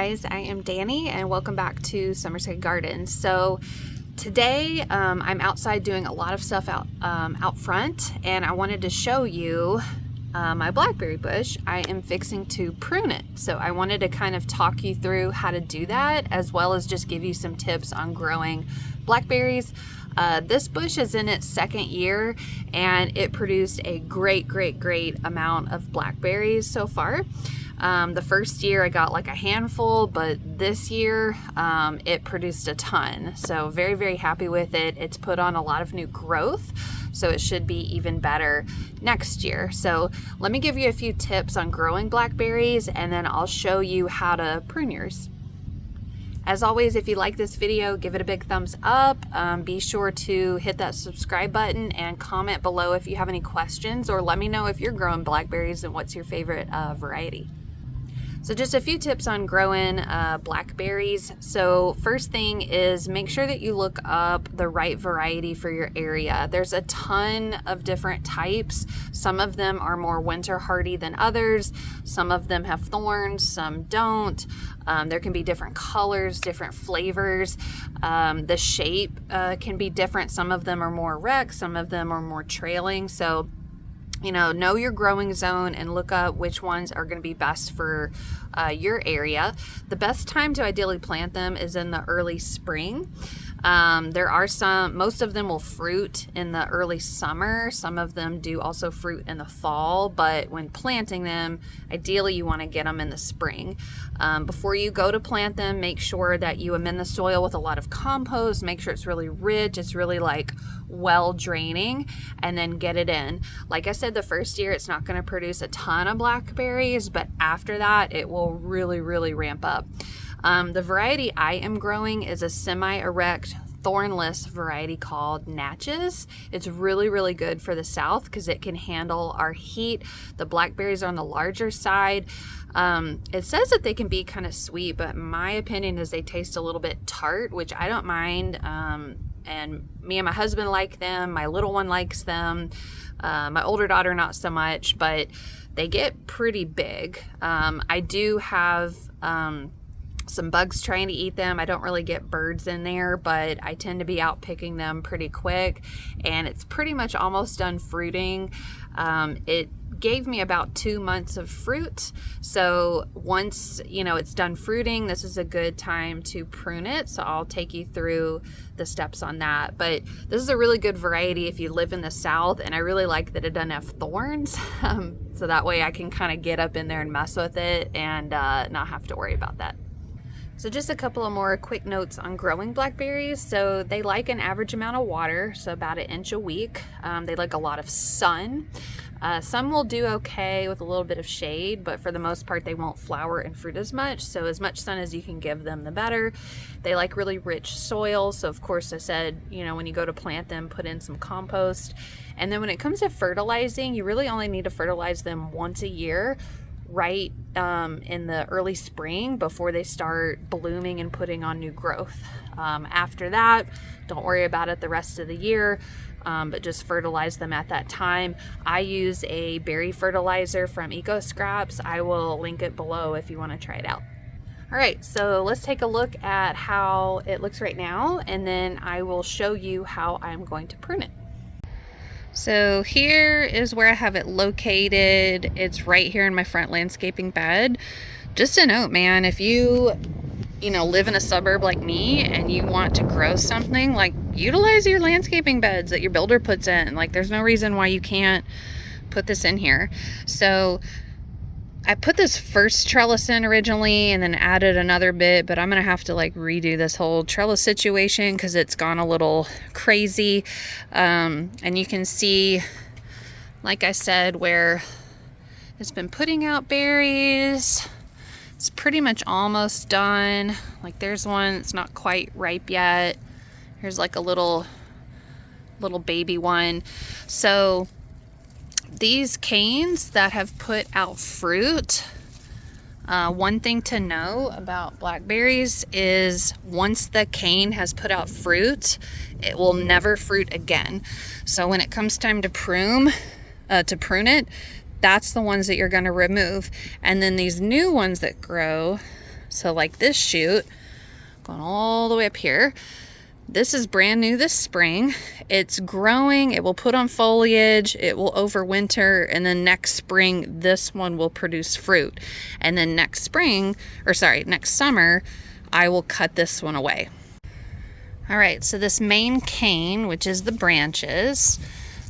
guys, I am Dani and welcome back to Somerset Gardens. So today I'm outside doing a lot of stuff out front, and I wanted to show you my blackberry bush. I am fixing to prune it. So I wanted to kind of talk you through how to do that, as well as just give you some tips on growing blackberries. This bush is in its second year and it produced a great amount of blackberries so far. The first year I got like a handful, but this year it produced a ton. So very happy with it. It's put on a lot of new growth, so it should be even better next year. So let me give you a few tips on growing blackberries, and then I'll show you how to prune yours. As always, if you like this video, give it a big thumbs up. Be sure to hit that subscribe button and comment below if you have any questions, or let me know if you're growing blackberries and what's your favorite variety. So just a few tips on growing blackberries. So first thing is make sure that you look up the right variety for your area. There's a ton of different types. Some of them are more winter hardy than others. Some of them have thorns, some don't. There can be different colors, different flavors. The shape can be different. Some of them are more erect, some of them are more trailing. So know your growing zone and look up which ones are going to be best for your area. The best time to ideally plant them is in the early spring. There are most of them will fruit in the early summer. Some of them do also fruit in the fall, but when planting them, ideally you want to get them in the spring. Before you go to plant them, make sure that you amend the soil with a lot of compost. Make sure it's really rich, it's really like well draining, and then get it in. Like I said, the first year it's not going to produce a ton of blackberries, but after that it will really ramp up. The variety I am growing is a semi-erect thornless variety called Natchez. It's really good for the south because it can handle our heat. The blackberries are on the larger side. It says that they can be kind of sweet, but my opinion is they taste a little bit tart, which I don't mind. And me and my husband like them. My little one likes them. My older daughter not so much, but they get pretty big. I do have some bugs trying to eat them. I don't really get birds in there, but I tend to be out picking them pretty quick, and it's pretty much almost done fruiting. It gave me about 2 months of fruit, so once it's done fruiting, this is a good time to prune it. So I'll take you through the steps on that. But this is a really good variety if you live in the south, and I really like that it doesn't have thorns, so that way I can kind of get up in there and mess with it and not have to worry about that. So just a couple of more quick notes on growing blackberries. So they like an average amount of water, so about 1 inch a week. They like a lot of sun. Some will do okay with a little bit of shade, but for the most part they won't flower and fruit as much. So as much sun as you can give them, the better. They like really rich soil. So of course I said, when you go to plant them, put in some compost. And then when it comes to fertilizing, you really only need to fertilize them once a year, right in the early spring before they start blooming and putting on new growth. After that, don't worry about it the rest of the year, but just fertilize them at that time. I use a berry fertilizer from Eco Scraps. I will link it below if you want to try it out. All right, so let's take a look at how it looks right now, and then I will show you how I'm going to prune it. So here is where I have it located. It's right here in my front landscaping bed. Just a note, man, if you live in a suburb like me and you want to grow something, like utilize your landscaping beds that your builder puts in. Like there's no reason why you can't put this in here. So I put this first trellis in originally and then added another bit, but I'm gonna have to like redo this whole trellis situation because it's gone a little crazy. And you can see, like I said, where it's been putting out berries. It's pretty much almost done. Like there's one that's not quite ripe yet. Here's like a little baby one. So these canes that have put out fruit, one thing to know about blackberries is once the cane has put out fruit, it will never fruit again. So when it comes time to prune it, that's the ones that you're going to remove. And then these new ones that grow, So like this shoot, going all the way up here, this is brand new this spring. It's growing, it will put on foliage, it will overwinter, and then next spring, this one will produce fruit. And then next summer, I will cut this one away. All right, so this main cane, which is the branches,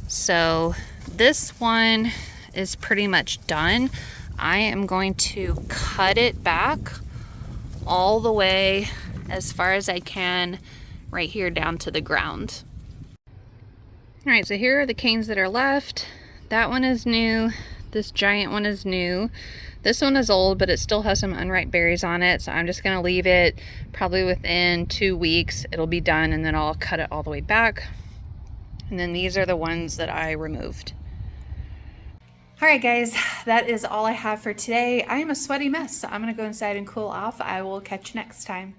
so this one is pretty much done. I am going to cut it back all the way as far as I can right here down to the ground. All right, so here are the canes that are left. That one is new. This giant one is new. This one is old, but it still has some unripe berries on it, so I'm just gonna leave it. Probably within 2 weeks it'll be done, and then I'll cut it all the way back. And then these are the ones that I removed. All right, guys, that is all I have for today. I am a sweaty mess, so I'm gonna go inside and cool off. I will catch you next time.